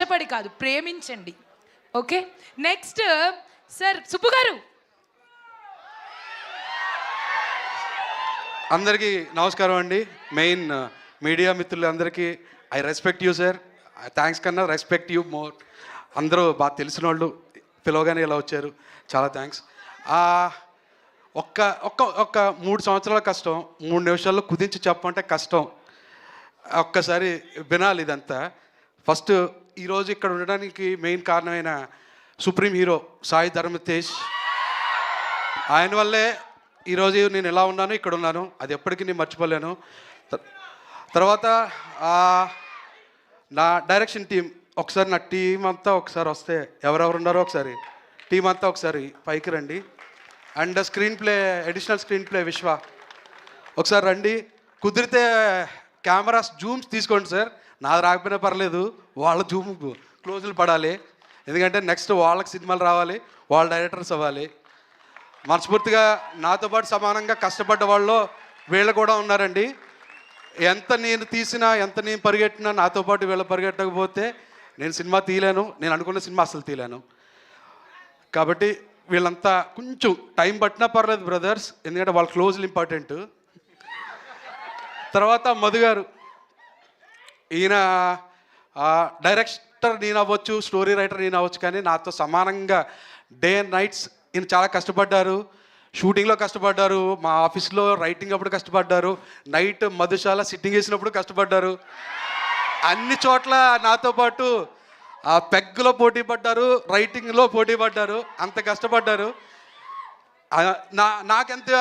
కష్టపడి కాదు, ప్రేమించండి. ఓకే, నెక్స్ట్ సార్ సుబ్బు గారు. అందరికీ నమస్కారం అండి. మెయిన్ మీడియా మిత్రులందరికీ I respect you sir. Thanks కన్నా రెస్పెక్ట్ యూ మోర్. అందరూ బాగా తెలిసిన వాళ్ళు పిలవగానే ఇలా వచ్చారు, చాలా థ్యాంక్స్. ఒక్క ఒక్క ఒక్క 3 సంవత్సరాల కష్టం 3 నిమిషాల్లో కుదించి చెప్పమంటే కష్టం. ఒక్కసారి వినాలి ఇదంతా. ఫస్ట్ ఈరోజు ఇక్కడ ఉండడానికి మెయిన్ కారణమైన సుప్రీం హీరో సాయి ధరమ్ తేజ్, ఆయన వల్లే ఈరోజు నేను ఎలా ఉన్నాను, ఇక్కడ ఉన్నాను. అది ఎప్పటికీ నేను మర్చిపోలేను. తర్వాత నా డైరెక్షన్ టీం, ఒకసారి నా టీం అంతా ఒకసారి వస్తే, ఎవరెవరు ఉన్నారో ఒకసారి టీం అంతా ఒకసారి పైకి రండి. And screen play, additional screen play విశ్వ ఒకసారి రండి. కుదిరితే కెమెరాస్ జూమ్స్ తీసుకోండి సార్. నాది రాకపోయినా పర్లేదు, వాళ్ళ జూమ్ క్లోజులు పడాలి. ఎందుకంటే నెక్స్ట్ వాళ్ళకి సినిమాలు రావాలి, వాళ్ళ డైరెక్టర్స్ అవ్వాలి. మనస్ఫూర్తిగా నాతో పాటు సమానంగా కష్టపడ్డ వాళ్ళు వీళ్ళు కూడా ఉన్నారండి. ఎంత నేను తీసినా, ఎంత నేను పరిగెట్టినా, నాతో పాటు వీళ్ళు పరిగెట్టకపోతే నేను సినిమా తీయలేను, నేను అనుకున్న సినిమా అసలు తీయలేను. కాబట్టి వీళ్ళంతా కొంచెం టైం పట్టినా పర్లేదు బ్రదర్స్, ఎందుకంటే వాళ్ళ క్లోజ్లు ఇంపార్టెంట్. తర్వాత మధు గారు, ఈయన డైరెక్టర్ నేను అవ్వచ్చు, స్టోరీ రైటర్ నేను అవ్వచ్చు, కానీ నాతో సమానంగా డే అండ్ నైట్స్ ఈయన చాలా కష్టపడ్డారు. షూటింగ్లో కష్టపడ్డారు, మా ఆఫీస్లో రైటింగ్ అప్పుడు కష్టపడ్డారు, నైట్ మధుశాల సిట్టింగ్ వేసినప్పుడు కష్టపడ్డారు. అన్ని చోట్ల నాతో పాటు పెగ్గులో పోటీ పడ్డారు, రైటింగ్లో పోటీ పడ్డారు, అంత కష్టపడ్డారు. నాకెంత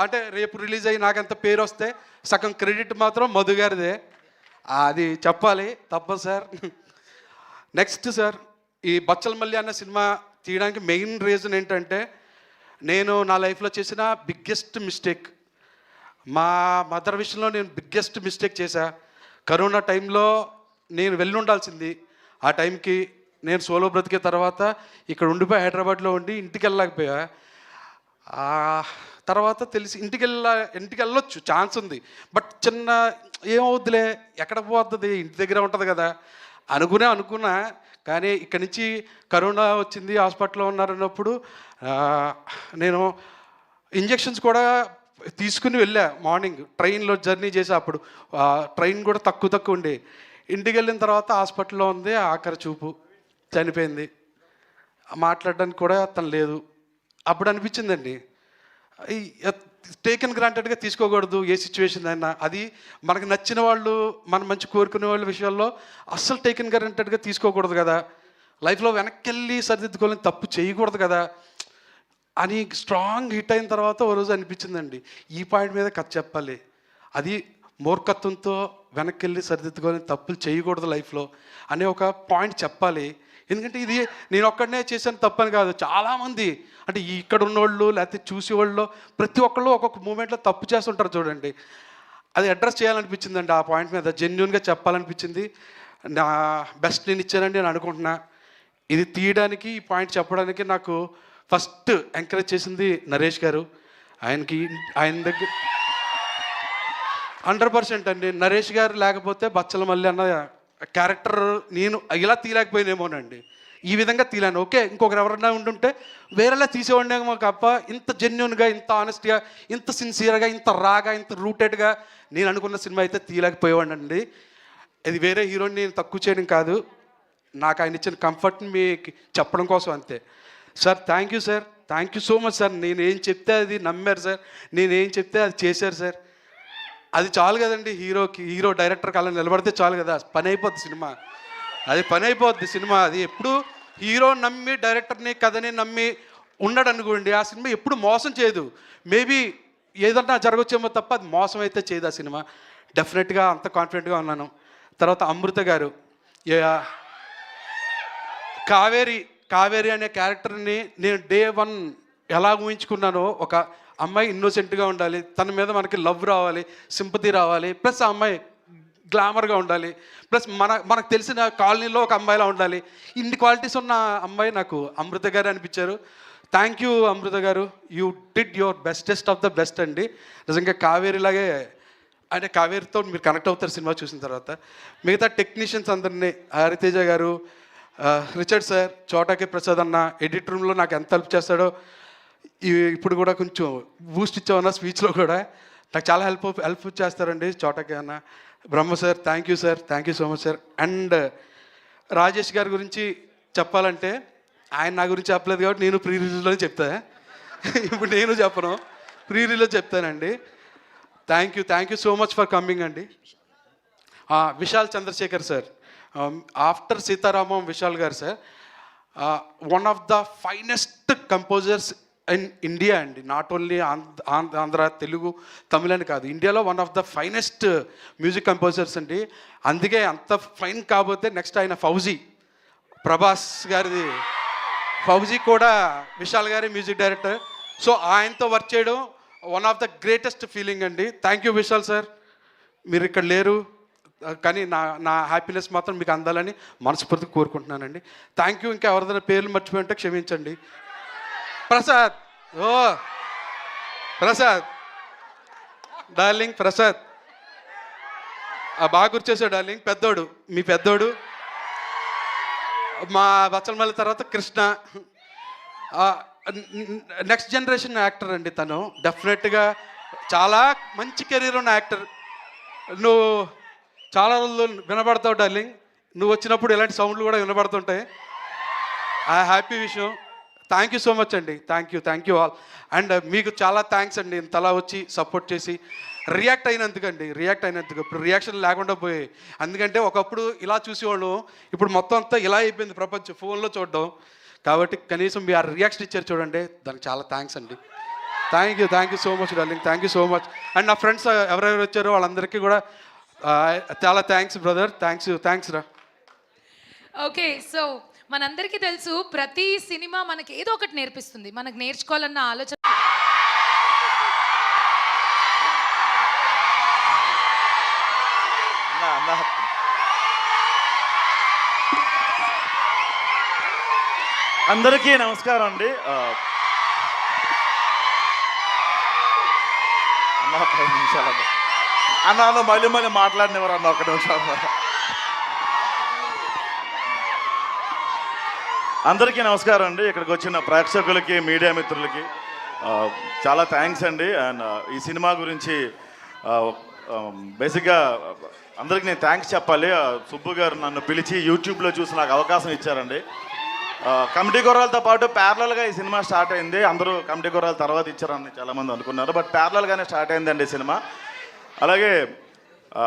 అంటే రేపు రిలీజ్ అయ్యి నాకెంత పేరు వస్తే సగం క్రెడిట్ మాత్రం మధు గారిదే, అది చెప్పాలి తప్పదు సార్. నెక్స్ట్ సార్, ఈ బచ్చల మల్లి అన్న సినిమా తీయడానికి మెయిన్ రీజన్ ఏంటంటే, నేను నా లైఫ్లో చేసిన బిగ్గెస్ట్ మిస్టేక్, మా మదర్ విషయంలో నేను బిగ్గెస్ట్ మిస్టేక్ చేశా. కరోనా టైంలో నేను వెళ్ళి ఉండాల్సింది. ఆ టైంకి నేను సోలో బ్రతికే తర్వాత ఇక్కడ ఉండిపోయి హైదరాబాద్లో ఉండి ఇంటికి వెళ్ళలేకపోయా. తర్వాత తెలిసి ఇంటికి వెళ్ళొచ్చు, ఛాన్స్ ఉంది, బట్ చిన్న ఏమవుద్దిలే, ఎక్కడ పోతుంది, ఇంటి దగ్గర ఉంటుంది కదా అనుకున్నా. కానీ ఇక్కడి నుంచి కరోనా వచ్చింది, హాస్పిటల్లో ఉన్నారన్నప్పుడు నేను ఇంజెక్షన్స్ కూడా తీసుకుని వెళ్ళా. మార్నింగ్ ట్రైన్లో జర్నీ చేసా, అప్పుడు ట్రైన్ కూడా తక్కువ ఉండే. ఇంటికి వెళ్ళిన తర్వాత హాస్పిటల్లో ఉంది, ఆఖరి చూపు, చనిపోయింది. మాట్లాడడానికి కూడా తను లేదు. అప్పుడు అనిపించిందండి, టేకెన్ గ్రాంటెడ్గా తీసుకోకూడదు ఏ సిచ్యువేషన్ అయినా. అది మనకు నచ్చిన వాళ్ళు, మనం మంచి కోరుకునే వాళ్ళ విషయాల్లో అస్సలు టేకెన్ గ్రాంటెడ్గా తీసుకోకూడదు కదా. లైఫ్లో వెనక్కి వెళ్ళి సరిదిద్దుకోవాలని, తప్పు చేయకూడదు కదా అని స్ట్రాంగ్ హిట్ అయిన తర్వాత ఓ రోజు అనిపించిందండి, ఈ పాయింట్ మీద కథ చెప్పాలి. అది మూర్ఖత్వంతో వెనక్కి వెళ్ళి సరిదిద్దుకోవాలని, తప్పులు చేయకూడదు లైఫ్లో అనే ఒక పాయింట్ చెప్పాలి. ఎందుకంటే ఇది నేను ఒక్కడనే చేశాను తప్పని కాదు, చాలామంది అంటే ఇక్కడ ఉన్నోళ్ళు లేకపోతే చూసేవాళ్ళు ప్రతి ఒక్కళ్ళు ఒక్కొక్క మూమెంట్లో తప్పు చేస్తుంటారు చూడండి. అది అడ్రస్ చేయాలనిపించిందండి, ఆ పాయింట్ మీద జెన్యూన్గా చెప్పాలనిపించింది. నా బెస్ట్ నేను ఇచ్చానండి నేను అనుకుంటున్నా. ఇది తీయడానికి, ఈ పాయింట్ చెప్పడానికి నాకు ఫస్ట్ ఎంకరేజ్ చేసింది నరేష్ గారు. ఆయన దగ్గర 100% అండి. నరేష్ గారు లేకపోతే బచ్చల మల్లి అన్న క్యారెక్టర్ నేను ఇలా తీయలేకపోయినేమోనండి. ఈ విధంగా తీయలేను. ఓకే, ఇంకొకరు ఎవరన్నా ఉంటుంటే వేరేలా తీసేవాడినేమో తప్ప, ఇంత జెన్యూన్గా, ఇంత ఆనెస్ట్గా, ఇంత సిన్సియర్గా, ఇంత రాగా, ఇంత రూటెడ్గా నేను అనుకున్న సినిమా అయితే తీయలేకపోయేవాడినండి. ఇది వేరే హీరోని నేను తక్కువ చేయడం కాదు, నాకు ఆయన ఇచ్చిన కంఫర్ట్ని మీకు చెప్పడం కోసం అంతే. Sir thank you sir, thank you so much sir. నేను ఏం చెప్తే అది నమ్మారు సార్, నేను ఏం చెప్తే అది చేశారు సార్. అది చాలు కదండి, హీరో డైరెక్టర్కి అలా నిలబడితే చాలు కదా, పని అయిపోద్ది సినిమా. అది పని అయిపోద్ది సినిమా. అది ఎప్పుడు హీరో నమ్మి, డైరెక్టర్ని కథని నమ్మి ఉన్నాడు అనుకోండి, ఆ సినిమా ఎప్పుడు మోసం చేయదు. మేబీ ఏదన్నా జరగచ్చేమో తప్ప అది మోసం అయితే చేయదు ఆ సినిమా. డెఫినెట్గా అంత కాన్ఫిడెంట్గా ఉన్నాను. తర్వాత అమృత గారు, కావేరి అనే క్యారెక్టర్ని నేను డే 1 ఎలా ఊహించుకున్నానో, ఒక అమ్మాయి ఇన్నోసెంట్గా ఉండాలి, తన మీద మనకి లవ్ రావాలి, సింపతి రావాలి, ప్లస్ ఆ అమ్మాయి గ్లామర్గా ఉండాలి, ప్లస్ మనకు తెలిసిన కాలనీలో ఒక అమ్మాయిలా ఉండాలి. ఇన్ని క్వాలిటీస్ ఉన్న అమ్మాయి నాకు అమృత గారు అనిపించారు. థ్యాంక్ యూ అమృత గారు, you did your bestest of the best అండి. నిజంగా కావేరిలాగే, అంటే కావేరితో మీరు కనెక్ట్ అవుతారు సినిమా చూసిన తర్వాత. మిగతా టెక్నీషియన్స్ అందరినీ, హరితేజ గారు, రిచర్డ్ సార్, చోటాకి ప్రసాద్ అన్న ఎడిట్ రూమ్లో నాకు ఎంత హెల్ప్ చేస్తాడో ఇప్పుడు కూడా కొంచెం బూస్ట్ ఇచ్చామన్న స్పీచ్లో కూడా నాకు చాలా హెల్ప్ చేస్తారండి చోటాకి అన్న. Brahma sir, thank you sir, thank you so much sir. And Rajesh గారి గురించి చెప్పాలంటే ఆయన నా గురించి చెప్పలేదు కాబట్టి నేను ప్రీ రిలీజ్లోనే చెప్తా. ఇప్పుడు నేను చెప్పను, ప్రీ రిలీజ్లో చెప్తానండి. Thank you so much for coming అండి. విశాల్ చంద్రశేఖర్ సార్, ఆఫ్టర్ సీతారామం విశాల్ గారు sir, one of the finest composers in India అండి. నాట్ ఓన్లీ ఆంధ్ర, తెలుగు, తమిళ అని కాదు, ఇండియాలో one of the finest music composers అండి. అందుకే అంత ఫైన్ కాబోతే నెక్స్ట్ ఆయన ఫౌజీ, ప్రభాస్ గారిది ఫౌజీ కూడా విశాల్ గారి మ్యూజిక్ డైరెక్టర్. సో ఆయనతో వర్క్ చేయడం one of the greatest feeling అండి. థ్యాంక్ యూ విశాల్ సార్, మీరు ఇక్కడ లేరు కానీ నా హ్యాపీనెస్ మాత్రం మీకు అందాలని మనస్ఫూర్తిగా కోరుకుంటున్నానండి. Thank you. ఇంకా ఎవరిదైనా పేర్లు మర్చిపోయి ఉంటే క్షమించండి. ప్రసాద్, ప్రసాద్ డార్లింగ్, ప్రసాద్ బాగా గుర్చేసాడు డార్లింగ్. పెద్దోడు, మీ పెద్దోడు, మా బచ్చలమల్లి తర్వాత కృష్ణ, నెక్స్ట్ జనరేషన్ యాక్టర్ అండి తను. డెఫినెట్గా చాలా మంచి కెరీర్ ఉన్న యాక్టర్. నువ్వు చాలా రోజులు వినబడతావు డార్లింగ్, నువ్వు వచ్చినప్పుడు ఇలాంటి సౌండ్లు కూడా వినబడుతుంటాయి. ఆ హ్యాపీ విషయం. థ్యాంక్ యూ సో మచ్ అండి. Thank you all. అండ్ మీకు చాలా థ్యాంక్స్ అండి, ఇంతలా వచ్చి సపోర్ట్ చేసి రియాక్ట్ అయినందుకు. ఇప్పుడు రియాక్షన్ లేకుండా పోయాయి. ఎందుకంటే ఒకప్పుడు ఇలా చూసేవాళ్ళు, ఇప్పుడు మొత్తం అంతా ఇలా అయిపోయింది ప్రపంచం, ఫోన్లో చూడడం. కాబట్టి కనీసం మీ ఆ రియాక్షన్ ఇచ్చారు చూడండి, దానికి చాలా థ్యాంక్స్ అండి. Thank you so much darling, thank you so much. And నా ఫ్రెండ్స్ ఎవరెవరు వచ్చారో వాళ్ళందరికీ కూడా చాలా థ్యాంక్స్ బ్రదర్. థ్యాంక్స్ రా. ఓకే, సో మనందరికీ తెలుసు ప్రతి సినిమా మనకి ఏదో ఒకటి నేర్పిస్తుంది. మనకు నేర్చుకోవాలన్న ఆలోచన అందరికీ నమస్కారం అండి. అన్న 5 నిమిషాలు అన్న మళ్ళీ మాట్లాడినవారు అన్న 1 నిమిషం. అందరికీ నమస్కారం అండి. ఇక్కడికి వచ్చిన ప్రేక్షకులకి, మీడియా మిత్రులకి చాలా థ్యాంక్స్ అండి. అండ్ ఈ సినిమా గురించి బేసిక్గా అందరికీ నేను థ్యాంక్స్ చెప్పాలి. సుబ్బు గారు నన్ను పిలిచి యూట్యూబ్లో చూసి నాకు అవకాశం ఇచ్చారండి. కమిటీ గుర్రాలతో పాటు ప్యారలల్గా ఈ సినిమా స్టార్ట్ అయింది. అందరూ కమిటీ గుర్రాల తర్వాత ఇచ్చారని చాలామంది అనుకున్నారు, బట్ ప్యారలల్గానే స్టార్ట్ అయిందండి సినిమా. అలాగే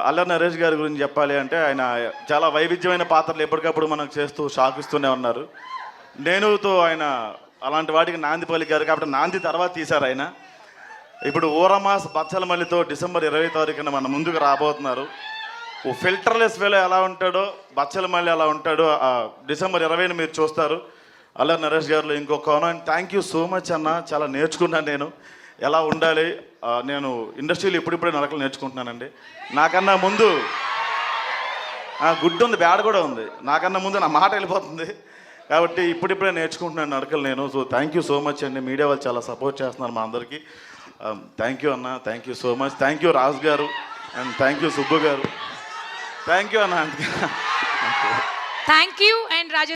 అల్లరి నరేష్ గారి గురించి చెప్పాలి అంటే ఆయన చాలా వైవిధ్యమైన పాత్రలు ఎప్పటికప్పుడు మనకు చేస్తూ షాక్ ఇస్తూనే ఉన్నారు. నేనుతో ఆయన అలాంటి వాటికి నాంది పలికారు కాబట్టి నాంది తర్వాత తీశారు ఆయన. ఇప్పుడు ఊరమాస్ బచ్చలమల్లితో డిసెంబర్ 20 తారీఖున మన ముందుకు రాబోతున్నారు. ఓ ఫిల్టర్లెస్ వేలో ఎలా ఉంటాడో బచ్చలమల్లి అలా ఉంటాడో డిసెంబర్ 20ని మీరు చూస్తారు. అల్లరి నరేష్ గారిలో ఇంకో కోణం. థ్యాంక్ యూ సో మచ్ అన్న, చాలా నేర్చుకున్నాను నేను ఎలా ఉండాలి. నేను ఇండస్ట్రీలో ఇప్పుడిప్పుడే నడకలు నేర్చుకుంటున్నానండి. నాకన్నా ముందు గుడ్ ఉంది, బ్యాడ్ కూడా ఉంది. నాకన్నా ముందు నా మాట వెళ్ళిపోతుంది కాబట్టి ఇప్పుడిప్పుడే నేర్చుకుంటున్నాను నడకలు నేను. So thank you so much అండి. మీడియా వాళ్ళు చాలా సపోర్ట్ చేస్తున్నారు మా అందరికీ. థ్యాంక్ యూ అన్న, thank you so much. Thank you Raju garu and thank you Subbu garu. Thank you అన్న. Thank you and Rajesh.